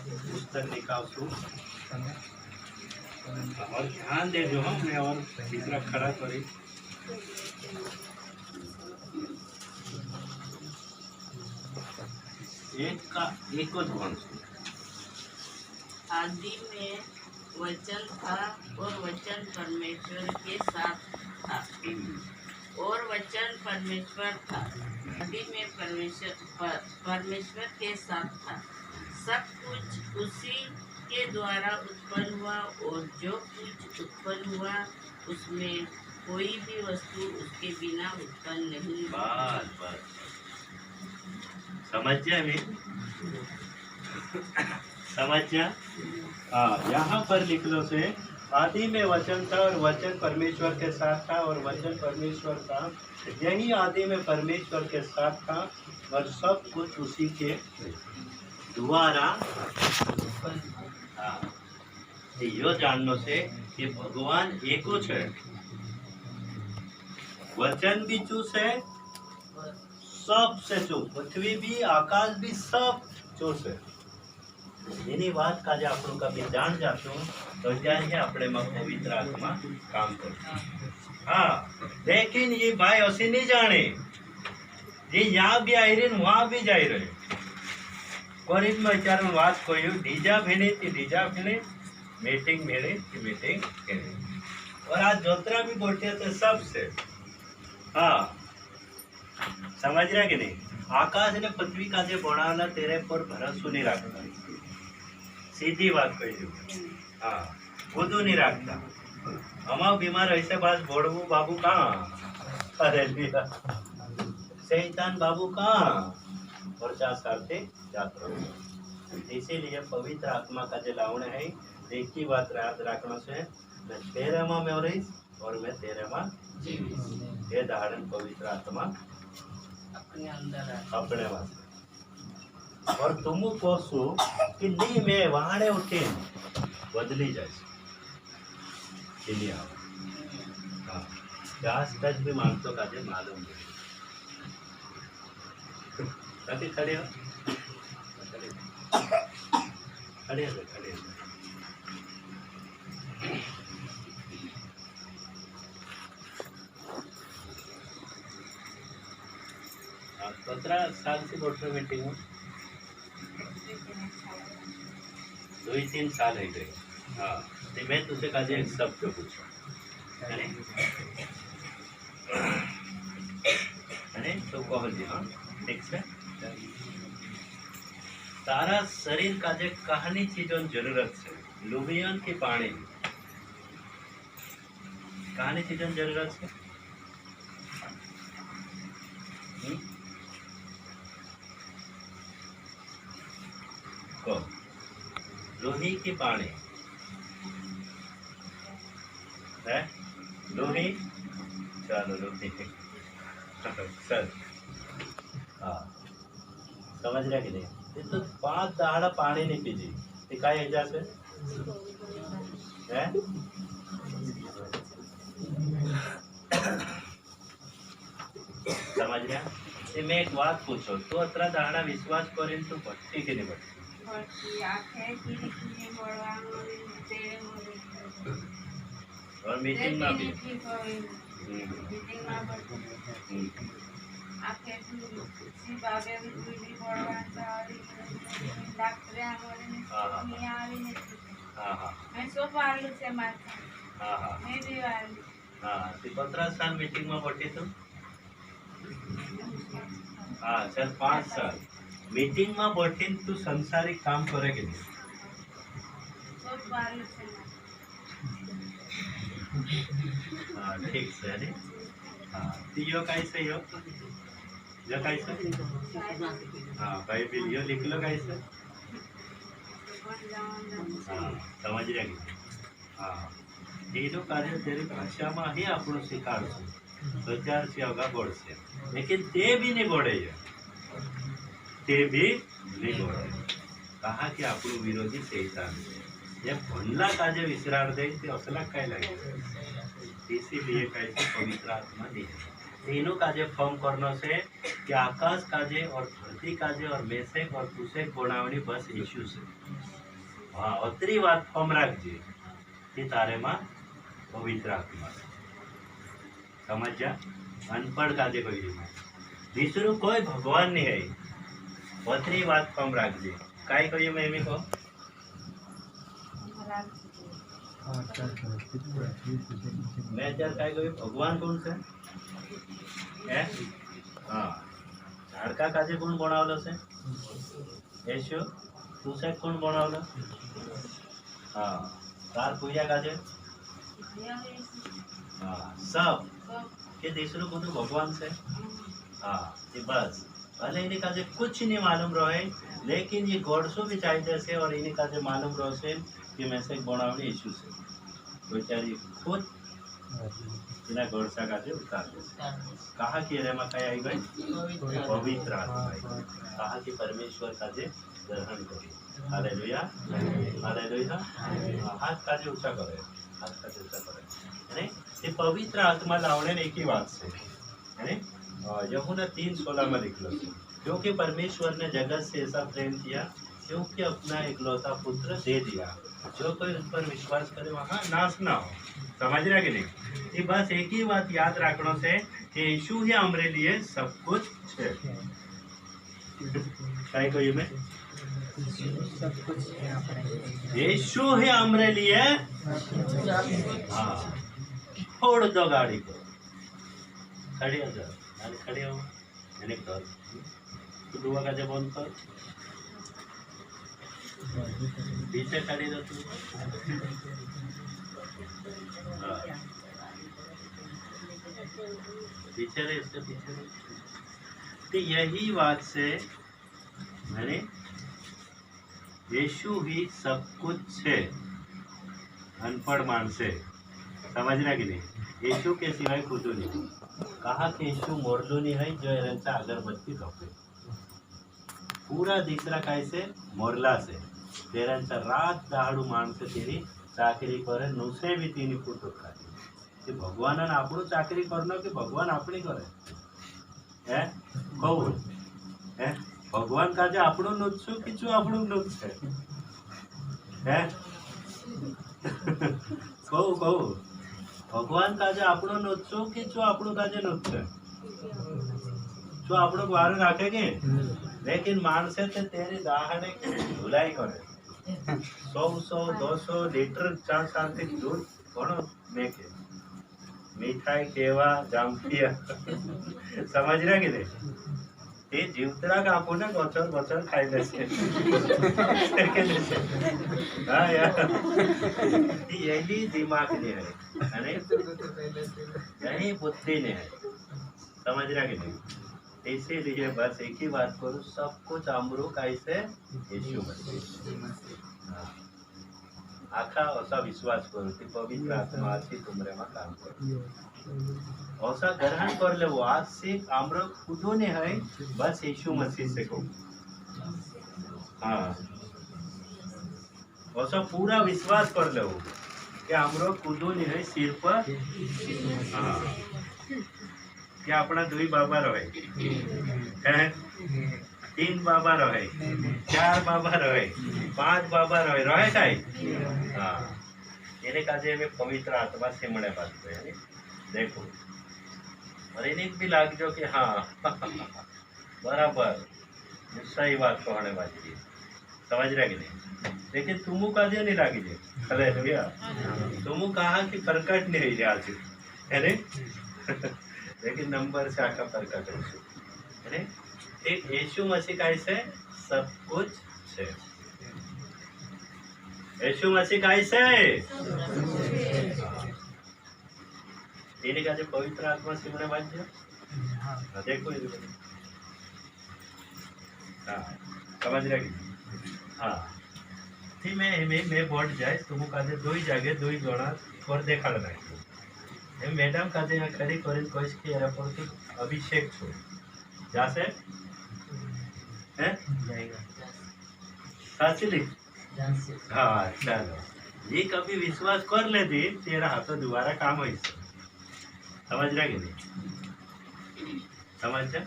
पुस्तक निकालशू और ध्यान देजो हमने और चित्र खड़ा करी एक का एक आदि में वचन था और वचन परमेश्वर के साथ था और वचन परमेश्वर था। आदि में परमेश्वर के साथ था। सब कुछ उसी के द्वारा उत्पन्न हुआ और जो कुछ उत्पन्न हुआ उसमें कोई भी वस्तु उसके बिना उत्पन्न नहीं। बस समझ जाए समझ जा। हाँ, यहाँ पर लिख लो से आदि में वचन था और वचन परमेश्वर के साथ था और वचन परमेश्वर था। यही आदि में परमेश्वर के साथ था और सब कुछ उसी के द्वारा। हाँ, यो जानने से कि भगवान एको है, वचन भी चूस है, सबसे चूस, पृथ्वी भी आकाश भी सब चूस है। એની વાત કાજે આપણું કभी જાણ જાશું તો ત્યારે આપણે માં પવિત્ર આત્મા કામ કરશે। हाँ, लेकिन ये भाई ऐसे नहीं जाने, ये यहाँ भी आई रहे वहाँ भी जाई रहे। कोरिन में चारों बात कोई डीजा भेने थी डीजा भेने मीटिंग भेने की मीटिंग भेने और आज जोतरा भी बोलते थे सबसे। हाँ, समझ रहा कि नहीं? आकाश ने पृथ्वी का जो बनाना तेरे पर भरोसा नहीं रखता, सीधी बात कही दू। हाँ, बुद्धू नहीं रखता। हमारा बीमार ऐसे बात बोड़बू बाबू कहाँ, अरे शैतान बाबू कहाँ और चार साथे जात रहो। इसीलिए पवित्र आत्मा का जो लावण है एक ही बात याद रखना से मैं तेरे माँ में रहीश और मैं तेरे माँ जीवीश। ये धारण पवित्र आत्मा अपने अंदर है। अपने वास्ते और तुम कोसो कि नहीं मैं वहाड़े उठे बदली जाए हाँ, आज तक भी मानतो काजे मालूम नहीं खड़े हो खड़े हो खड़े हो। 15 साल से बोर्ड मीटिंग में 2-3 साल है गए। हाँ, तो मैं तुझसे काजे एक शब्द पूछूं अरे तो कह जी। हाँ, ठीक है। तारा शरीर का जे कहानी चीजों जरूरत है लुबियन की पानी कहानी चीजों जरूरत है। को लोही की पानी है लोही चलो लोही सर। हाँ, समझ रहा कि नहीं? ये तो 5 दहाड़ा पानी नहीं पीती ये काय है जैसे है समझ रहा? ये मैं एक बात पूछो तो अतरा दहाड़ा विश्वास करें तो भट्टी के नहीं भट्टी और मीटिंग में भी हाँ 15 साल मीटिंग में बैठी तो हाँ सर 5 साल मीटिंग में बैठी तू संसारिक काम करे के नहीं हाँ ठीक से अरे हाँ तो यो कैसे यो जो कैसे हाँ भाई बिल यो लिख लो कैसे हाँ समझ रहे हाँ तीनों कार्य तेरी भाषा में ही आपको सिखाड़ विचार से होगा बोर्ड से लेकिन ते भी नहीं बोड़े ते भी नहीं बोड़े कहा कि आपको विरोधी शैतान ये भंडला काजे विश्रार दे ते असला काय लगे इसीलिए कैसे पवित्र आत्मा दी तीनों काजे फॉर्म करने से कि आकाश काजे और अति काजे और मेसेक और तुसेक बनावनी बस यीशु से हाँ अतरी बात फॉर्म राखजे कि तारे मां पवित्र आत्मा समझ जा अनपढ़ काजे कोई नहीं दूसरू कोई भगवान नहीं है अतरी बात फॉर्म राखजे काय कहिए मैं एमी को मैं અત્યારે काय કહ્યું ભગવાન કોણ છે હે હા झाडका काजे कोण बनवलं છે येशू तुसे कोण बनवलं हा तार पूजा काजे हाँ सब के दूसरों को तो भगवान से हाँ ये बस भले इन्हें काजे कुछ नहीं मालूम रहे लेकिन ये गोडसो भी चाहिए से और इन्हें काजे मालूम रहे से कि मैं से बनावने यीशु से तो बेचारी खुद बिना गोडसा काजे उतार दे कहा कि रे मा काय आई गई पवित्र आत्मा आई गई। कहा कि परमेश्वर काजे ग्रहण करो हालेलुया हालेलुया हाथ काजे ऊंचा करे हाथ काजे ऊंचा करे है ये पवित्र आत्मा लावने एक ही बात से है यूहन्ना 3:16 में लिखा है क्योंकि परमेश्वर ने जगत से ऐसा प्रेम किया क्योंकि अपना इकलौता पुत्र दे दिया जो कोई उस पर विश्वास करे वहाँ नाश ना हो समझ रहा कि नहीं ये बस एक ही बात याद रखने से कि यीशु ही हमारे लिए सब कुछ है काय कहिए मैं यीशु ही हमारे लिए हाँ छोड़ दो गाड़ी को खड़ी हो जाओ अरे खड़ी हो मैंने कर तू दुआ का जब बंद कर पीछे खड़ी रह तू हाँ। पीछे रहे इसके पीछे रहे तो यही बात से मैंने यीशु ही सब कुछ है अनपढ़ मानसे समझना कि नहीं यीशु के सिवाय खुद नहीं कहा कि यीशु मोरलो नहीं है जो यांचा अगरबत्ती कपे पूरा दिसरा काय से मोरला से तेरांचा रात दहाडू माणसं तेरी चाकरी करे नुसे भी तीनी फूट खाती ते भगवान આપણું ચાકરી કરનો કે ભગવાન આપણી કરે હે કહું હે ભગવાન કાજે આપણું નુચ્છું કે જો આપણું નુચ્છ છે હે કહું ભગવાન કાજે આપણું નુચ્છું કે જો આપણું કાજે નુચ્છ છે જો આપણું વારું રાખે કે लेकिन माणसे ते तेरी दाहने धुलाई करे 100-200 लीटर चा सारखे दूध कोण मेके मिठाई केवा जामफिया समझ रहा कि नहीं ते जीवतरा का आपण गोचर गोचर खाई देते हाँ यार यही दिमाग ने है यही बुद्धि ने है समझ रहा कि नहीं इसीलिए बस एक ही बात करूँ सब कुछ अमरू कैसे यीशु मसीह आखा ऐसा विश्वास करो कि पवित्र आत्मा अच्छी तुमरे में काम करो ऐसा ग्रहण कर ले वो आज से अमरो खुदो ने है बस यीशु मसीह से को हाँ ऐसा पूरा विश्वास कर ले वो कि अमरो खुदो ने है सिर पर हाँ कि अपना दुई बाबा रहे 3 बाबा रहे 4 बाबा रहे 5 बाबा रहे काय हाँ એને કાજે में पवित्र आत्मा से मने बात है देखो और इन्हें भी लाग जो कि हाँ बराबर सही बात कहने वाली समझ रहे कि नहीं लेकिन तुमु काजे नहीं लागी जे हालेलुया तुमु कहा कि प्रकट नहीं है आज है लेकिन नंबर से आका प्रकट है एक यीशु मसीह कैसे सब कुछ है यीशु मसीह कैसे इन्हें का जो पवित्र आत्मा से मने बात है देखो हाँ समझ रहे हाँ थी मैं बोर्ड जाए तुम का दो ही जगह 2 जणा और देखा ना मैडम का यहाँ खड़ी कर कह के एयरपोर्ट के अभिषेक छो जासे हैं साची लिख हाँ चलो ये कभी विश्वास कर लेती तेरा हाथों दोबारा काम हो समझ रहा कि नहीं समझ जा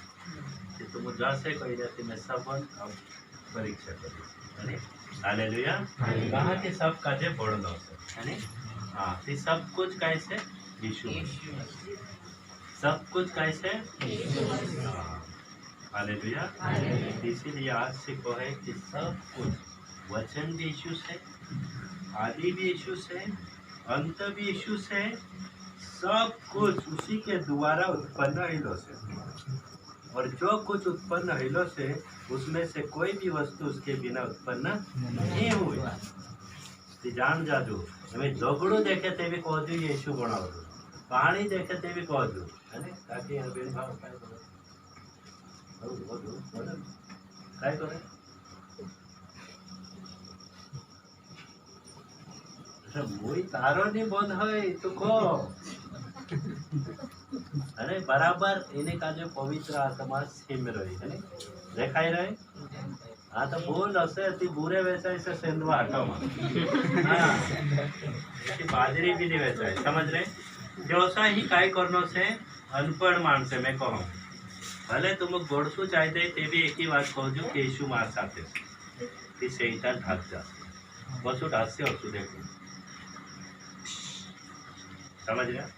तुम जासे कोई रहती मैं सब अब परीक्षा करी है हालेलुया कहा कि सब काजे बोलनो है हाँ ते सब कुछ कैसे यीशु सब कुछ कैसे हाँ, हालेलुया इसीलिए आज से कहे कि सब कुछ वचन भी यीशु से आदि भी यीशु से अंत भी यीशु से सब कुछ उसी के द्वारा उत्पन्न हिलो से और जो कुछ उत्पन्न हिलो से उसमें से कोई भी वस्तु उसके बिना उत्पन्न नहीं हुई ती जान जाजू हमें झगड़ो देखे ते भी कह दू यीशु बनाओ पानी देखे ते भी कह दू है ने ताकि बेन भाव काय करे काय करे मुई तारो नहीं बंद है तो को अरे बराबर इने का जो पवित्र आत्मा सिम रही है ने देखाई रहे हाँ तो बोल हसे अति बुरे वैसा ऐसे सेंधवा हटो हाँ ऐसी बाजरी भी नहीं वैसा है समझ रहे जैसा ही काय करनो से अनपढ़ मानस मैं कहूँ भले तुम गोड़सू चाहते ते भी एक ही बात कह दू कि यीशु मार साथे कि शैतान भाग जा बसु ढास्य हसू देखो समझ रहे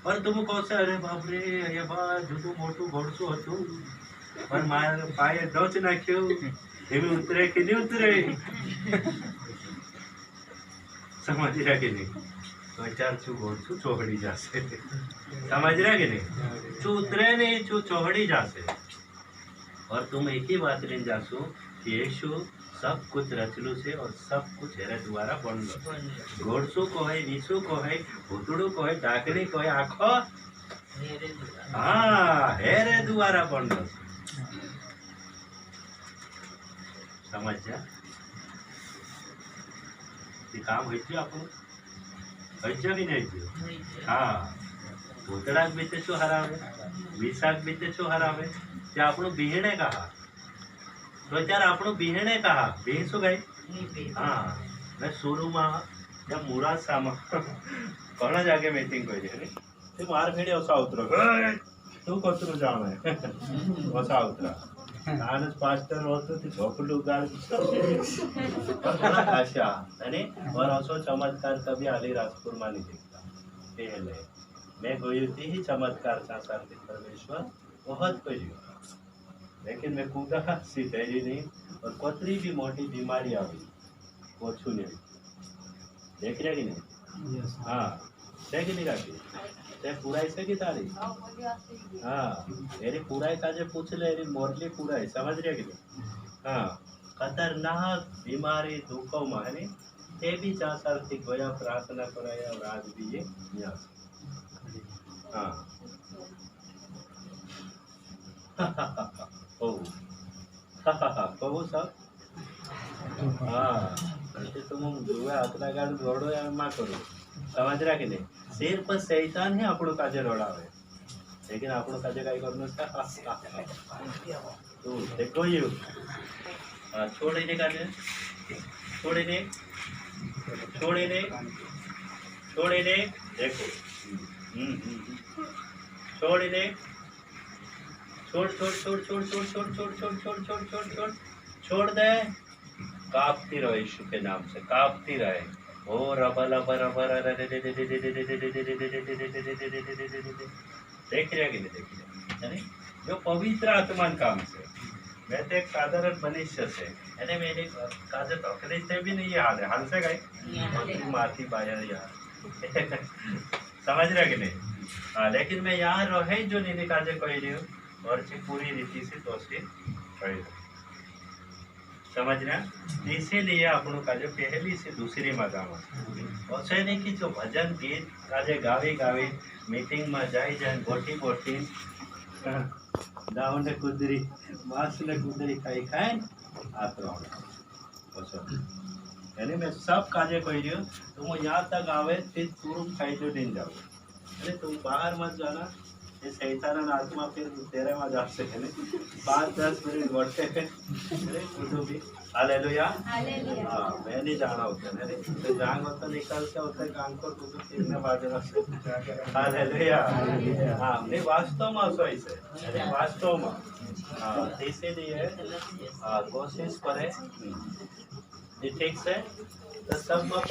और तुम कहो से अरे बाप रे ये बात जूठू मोटू घोड़सू हतु पर मार पाए डोच नाख्यो एमी उतरे कि नहीं उतरे समझ रहा कि नहीं तो चार चू घोड़सू चौहड़ी जासे समझ रहा कि नहीं चू उतरे नहीं चू चौहड़ी जासे और तुम एक ही बात लेन जासो कि यीशु सब कुछ रचलू से और सब कुछ हेरे द्वारा बनलो घोड़सू को है नीचू को है भूतड़ू को है डाकड़ी को है आखो हाँ हेरे द्वारा बनलो समझ जा काम होइयो आपको होइयो कि नहीं होइयो हाँ भूतड़ाक बीते छो हरावे विशाख बीते छो हरावे ते આપણું बिहणे कहा तो त्यार આપણું बिहणे कहा बिह શું ગઈ हाँ मैं शुरू में जब मुरासा में ઘણા જાગે મીટિંગ કરી છે તે માર ભેડે ઓસા ઉતરો તું કતરું જાણે ઓસા ઉતરા આનસ પાસ્ટર હોતો તે ઝોપડું ગાળ આશા અને और ઓસો ચમત્કાર કभी अलीराजपुर में नहीं दिखता पहले मैं गई थी ही चमत्कार संसार के परमेश्वर बहुत करियो लेकिन मैं कूदा सीधे ही नहीं और कोतरी भी मोटी बीमारी आ गई ओछू नहीं देख रहे कि नहीं हाँ देख नहीं रखी ते पूरा ऐसे की तारी हाँ मेरी पूरा का जो पूछ ले मेरी मोरली पूरा है समझ रहे कि नहीं हाँ खतरनाक बीमारी दुखों में है ते भी 4 साल थी गया प्रार्थना कराया और आज भी ये यहाँ हाँ ओ कहू सब हाँ तुम जुए हाथना गाड़ रोड़ो या मा करो समझ रहा कि नहीं सिर पर शैतान है આપણું કાજે રોડાવે लेकिन આપણું કાજે કાઈ કરનું છે तो देखो यू छोड़े दे काजे छोड़े दे छोड़े दे छोड़े दे देखो छोड़ दे छोड़ छोड़ छोड़ छोड़ छोड़ छोड़ छोड़ छोड़ छोड़ छोड़ छोड़ छोड़ छोड़ दे कांपती रहो यीशु के नाम से कांपती रहे ओ रबा लबा रबा देख रहे कि नहीं देख रहे जो पवित्र आत्मा काम से मैं तो एक साधारण मनुष्य से यानी मेरे काजे तकलीफ से भी नहीं हाल है हाल से गए माथी बाहर यार समझ रहे कि नहीं हाँ लेकिन मैं यहाँ रहे जो नहीं काजे कह रही हूँ और पूरी रीति से तो से समझना इसीलिए अपन का जो पहली से दूसरी में गाँव ऐसे नहीं कि जो भजन गीत काजे गावे गावे मीटिंग में जाए जाए बोटी बोटी दाव ने कुदरी मांस ने कुदरी खाई खाए आत्मा यानी मैं सब काजे कह रही हूँ तुम यहाँ तक आवे फिर तुरंत खाई जो दिन जाओ अरे तुम बाहर मत जाना ये शैतान आत्मा फिर तेरे में जा सके नहीं 5-10 मिनट बढ़ते हैं अरे कुछ भी हालेलुया हाँ मैं नहीं जाना होता है तो जांग होता निकल के होता काम को कुछ फिर में बाजरा से हालेलुया हाँ नहीं वास्तव में सही से अरे वास्तव में इसीलिए कोशिश करें, ठीक से तो सब में